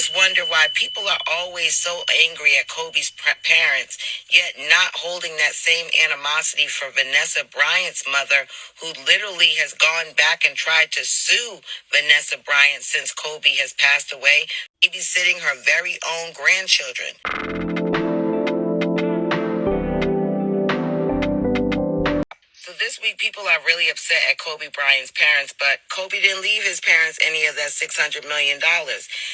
just wonder why people are always so angry at Kobe's parents, yet not holding that same animosity for Vanessa Bryant's mother, who literally has gone back and tried to sue Vanessa Bryant since Kobe has passed away, babysitting her very own grandchildren. So this week, people are really upset at Kobe Bryant's parents, but Kobe didn't leave his parents any of that $600 million.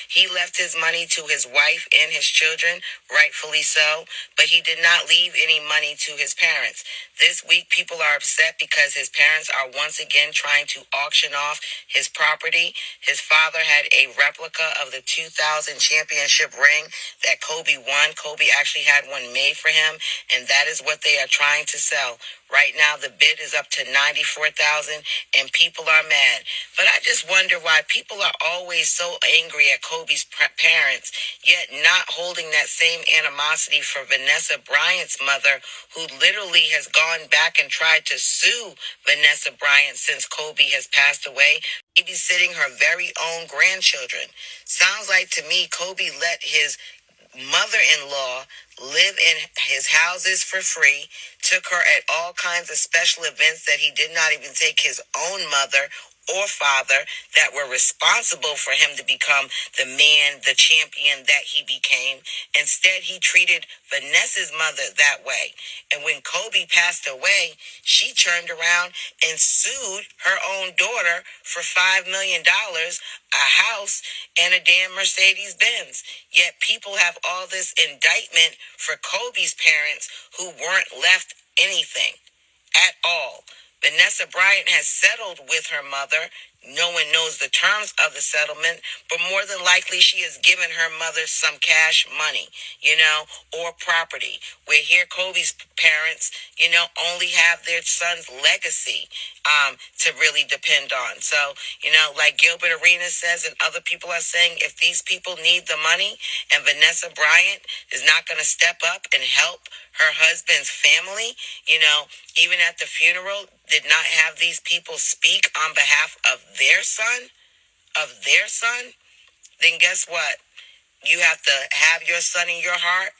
He left his money to his wife and his children, rightfully so, but he did not leave any money to his parents. This week, people are upset because his parents are once again trying to auction off his property. His father had a replica of the 2000 championship ring that Kobe won. Kobe actually had one made for him, and that is what they are trying to sell. Right now, the bid is up to $94,000, and people are mad. But I just wonder why people are always so angry at Kobe's parents, yet not holding that same animosity for Vanessa Bryant's mother, who literally has gone back and tried to sue Vanessa Bryant since Kobe has passed away, babysitting her very own grandchildren. Sounds like to me Kobe let his mother-in-law live in his houses for free, took her at all kinds of special events that he did not even take his own mother or father, that were responsible for him to become the man, the champion that he became. Instead, he treated Vanessa's mother that way. And when Kobe passed away, she turned around and sued her own daughter for $5 million, a house, and a damn Mercedes Benz. Yet people have all this indictment for Kobe's parents who weren't left anything at all. Vanessa Bryant has settled with her mother. No one knows the terms of the settlement, but more than likely she has given her mother some cash money, or property. Where here Kobe's parents, only have their son's legacy to really depend on. So, like Gilbert Arenas says and other people are saying, if these people need the money and Vanessa Bryant is not going to step up and help her husband's family, even at the funeral, did not have these people speak on behalf of their son, then guess what? You have to have your son in your heart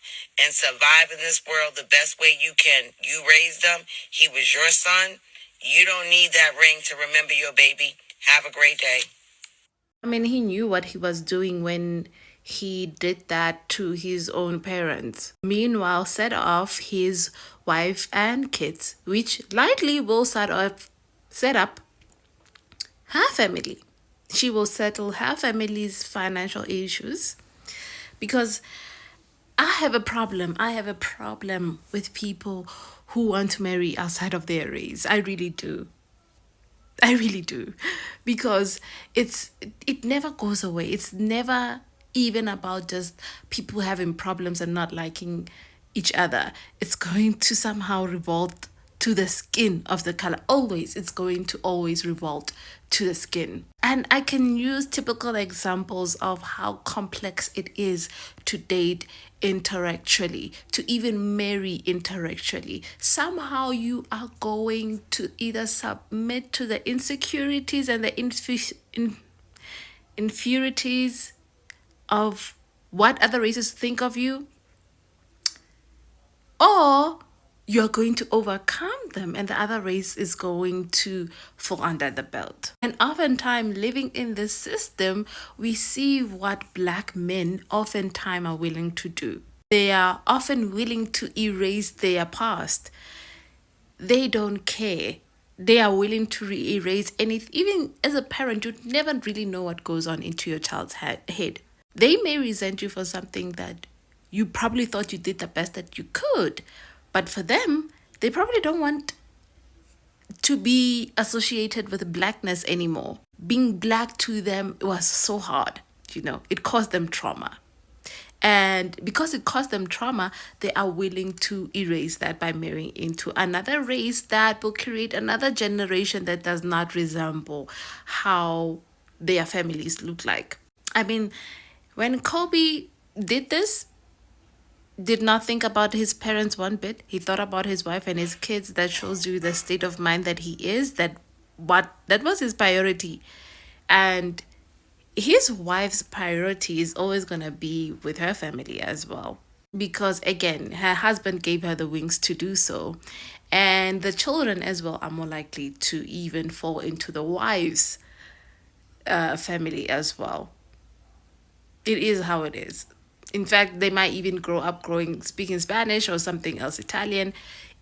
and survive in this world the best way you can. You raised him. He was your son. You don't need that ring to remember your baby. Have a great day. I mean, he knew what he was doing when he did that to his own parents. Meanwhile, set off his wife and kids, which likely will set up her family. She will settle her family's financial issues because I have a problem. I have a problem with people who want to marry outside of their race. I really do. I really do. Because it never goes away. It's never even about just people having problems and not liking each other. It's going to somehow revolt to the skin of the color. Always, it's going to always revolt to the skin. And I can use typical examples of how complex it is to date interactually, to even marry interactually. Somehow you are going to either submit to the insecurities and the inferiorities of what other races think of you, or you're going to overcome them and the other race is going to fall under the belt. And oftentimes, living in this system, we see what black men oftentimes are willing to do. They are often willing to erase their past. They don't care. They are willing to erase anything. Even as a parent, you never really know what goes on into your child's head. They may resent you for something that you probably thought you did the best that you could. But for them, they probably don't want to be associated with blackness anymore. Being black to them was so hard, it caused them trauma. And because it caused them trauma, they are willing to erase that by marrying into another race that will create another generation that does not resemble how their families look like. I mean, when Kobe did this, did not think about his parents one bit. He thought about his wife and his kids. That shows you the state of mind that he is, that was his priority. And his wife's priority is always going to be with her family as well. Because again, her husband gave her the wings to do so. And the children as well are more likely to even fall into the wife's family as well. It is how it is. In fact, they might even grow up growing speaking Spanish or something else, Italian,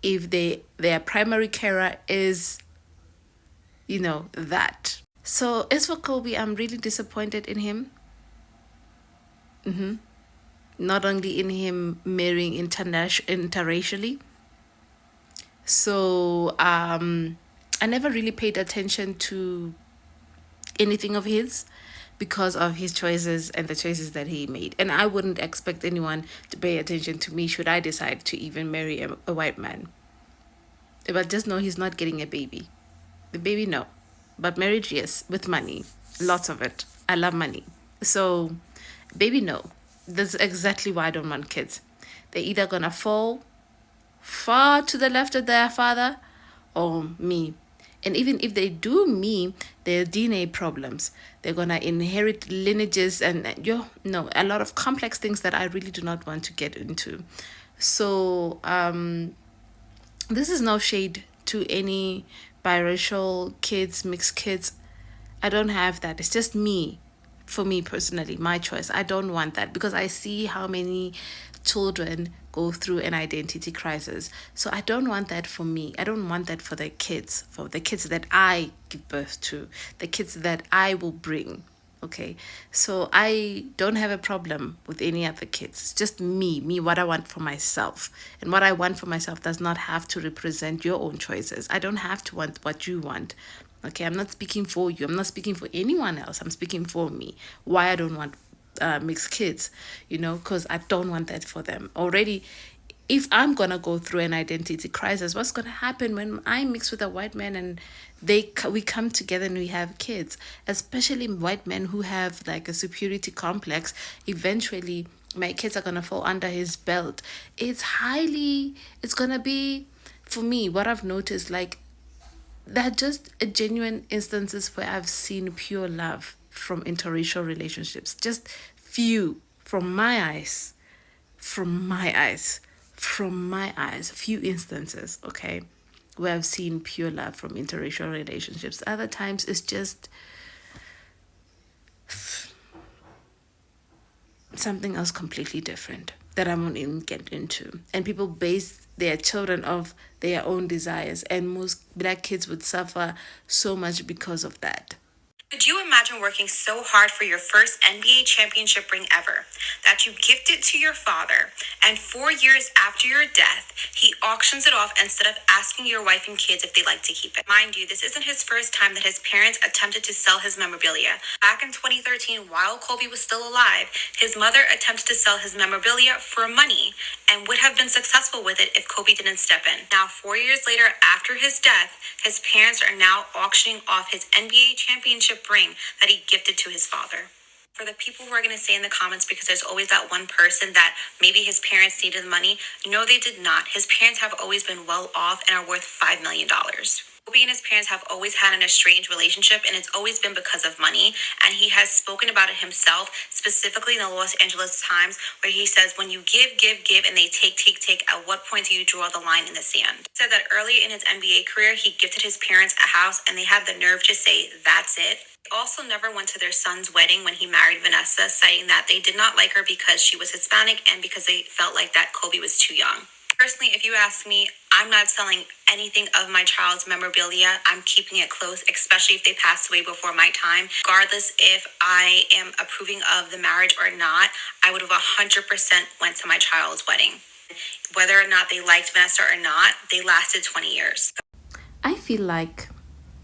if their primary carer is, that. So as for Kobe, I'm really disappointed in him. Not only in him marrying interracially. So I never really paid attention to anything of his because of his choices and the choices that he made. And I wouldn't expect anyone to pay attention to me should I decide to even marry a white man. But just know he's not getting a baby. The baby, no. But marriage, yes, with money. Lots of it. I love money. So, baby, no. That's exactly why I don't want kids. They're either gonna fall far to the left of their father or me. And even if they do me, their DNA problems. They're gonna inherit lineages and no, a lot of complex things that I really do not want to get into. So this is no shade to any biracial kids, mixed kids. I don't have that. It's just me. For me personally, my choice. I don't want that because I see how many children go through an identity crisis. So I don't want that for me. I don't want that for the kids that I give birth to, the kids that I will bring. Okay. So I don't have a problem with any other kids. It's just me, what I want for myself. And what I want for myself does not have to represent your own choices. I don't have to want what you want. Okay, I'm not speaking for you. I'm not speaking for anyone else. I'm speaking for me. Why I don't want mixed kids, because I don't want that for them. Already, if I'm gonna go through an identity crisis, what's gonna happen when I mix with a white man and we come together and we have kids, especially white men who have like a superiority complex. Eventually, my kids are gonna fall under his belt. It's gonna be, for me, what I've noticed, like there are just genuine instances where I've seen pure love from interracial relationships. Just few from my eyes, from my eyes, from my eyes. Few instances, okay, where I've seen pure love from interracial relationships. Other times it's just something else completely different that I won't even get into. And people base their children off their own desires, and most black kids would suffer so much because of that. Could you imagine working so hard for your first NBA championship ring ever that you gift it to your father, and 4 years after your death, he auctions it off instead of asking your wife and kids if they'd like to keep it? Mind you, this isn't his first time that his parents attempted to sell his memorabilia. Back in 2013, while Kobe was still alive, his mother attempted to sell his memorabilia for money and would have been successful with it if Kobe didn't step in. Now, 4 years later, after his death, his parents are now auctioning off his NBA championship ring that he gifted to his father. For the people who are going to say in the comments, because there's always that one person that maybe his parents needed the money, no, they did not. His parents have always been well off and are worth $5 million. Kobe and his parents have always had an estranged relationship, and it's always been because of money. And he has spoken about it himself, specifically in the Los Angeles Times, where he says, when you give, and they take, at what point do you draw the line in the sand? He said that early in his NBA career, he gifted his parents a house, and they had the nerve to say, that's it. They also never went to their son's wedding when he married Vanessa, citing that they did not like her because she was Hispanic and because they felt like that Kobe was too young. Personally, if you ask me, I'm not selling anything of my child's memorabilia. I'm keeping it close, especially if they passed away before my time. Regardless if I am approving of the marriage or not, I would have 100% went to my child's wedding. Whether or not they liked Vanessa or not, they lasted 20 years. I feel like,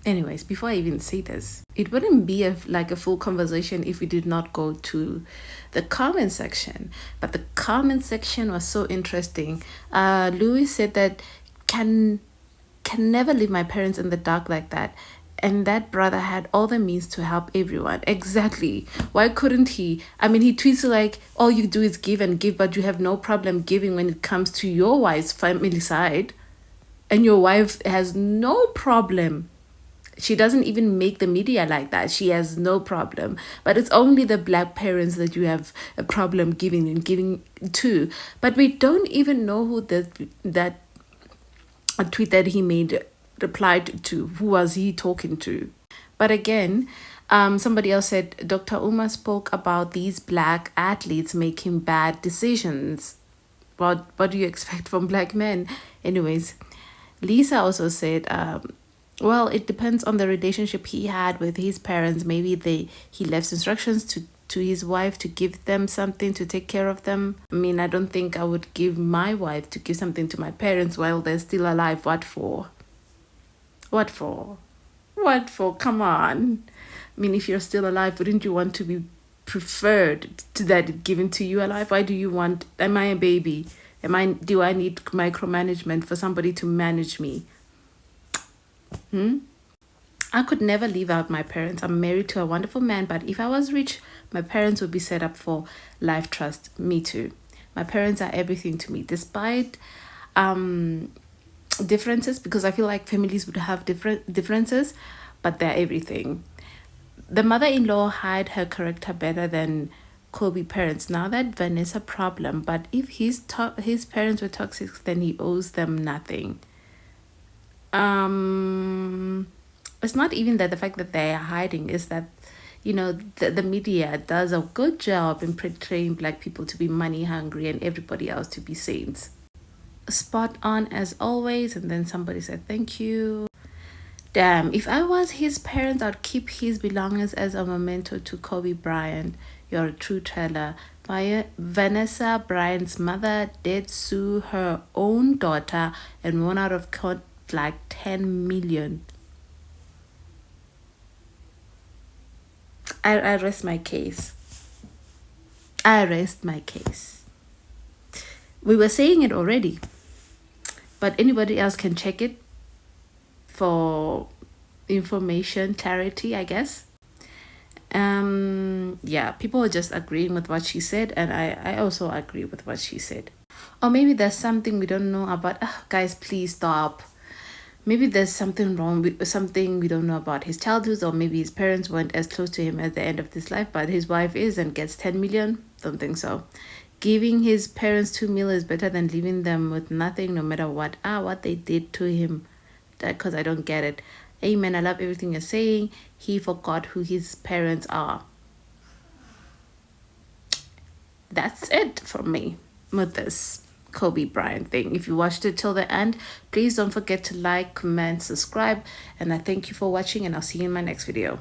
anyways, before I even say this, it wouldn't be like a full conversation if we did not go to the comment section. But the comment section was so interesting. Louis said that can never leave my parents in the dark like that. And that brother had all the means to help everyone. Exactly. Why couldn't he? I mean, he tweets like, all you do is give and give, but you have no problem giving when it comes to your wife's family side. And your wife has no problem. She doesn't even make the media like that. She has no problem. But it's only the black parents that you have a problem giving to. But we don't even know who that a tweet that he made replied to. Who was he talking to? But again, somebody else said Dr. Uma spoke about these black athletes making bad decisions. What do you expect from black men? Anyways, Lisa also said, well, it depends on the relationship he had with his parents. Maybe he left instructions to his wife to give them something to take care of them. I mean, I don't think I would give my wife to give something to my parents while they're still alive. What for? What for? What for? Come on. I mean, if you're still alive, wouldn't you want to be preferred to that given to you alive? Why do you want? Am I a baby? Do I need micromanagement for somebody to manage me? I could never leave out my parents. I'm married to a wonderful man, but if I was rich, my parents would be set up for life trust. Me too. My parents are everything to me, despite differences, because I feel like families would have differences, but they're everything. The mother-in-law hide her character better than Kobe parents. Now that Vanessa problem, but if his parents were toxic, then he owes them nothing. It's not even that the fact that they are hiding is that the media does a good job in portraying black people to be money hungry and everybody else to be saints. Spot on as always. And then somebody said thank you. Damn, if I was his parents, I'd keep his belongings as a memento to Kobe Bryant. You're a true teller. Vanessa Bryant's mother did sue her own daughter and won out of court like 10 million. I rest my case. I rest my case. We were saying it already, but anybody else can check it for information, clarity, I guess. Yeah, people are just agreeing with what she said, and I also agree with what she said. Or maybe there's something we don't know about. Guys, please stop. Maybe there's something wrong with something we don't know about his childhood, or maybe his parents weren't as close to him at the end of his life, but his wife is and gets 10 million. Don't think so. Giving his parents 2 million is better than leaving them with nothing, no matter what they did to him. Because I don't get it. Amen. I love everything you're saying. He forgot who his parents are. That's it from me with this Kobe Bryant thing. If you watched it till the end, please don't forget to like, comment, subscribe, and I thank you for watching, and I'll see you in my next video.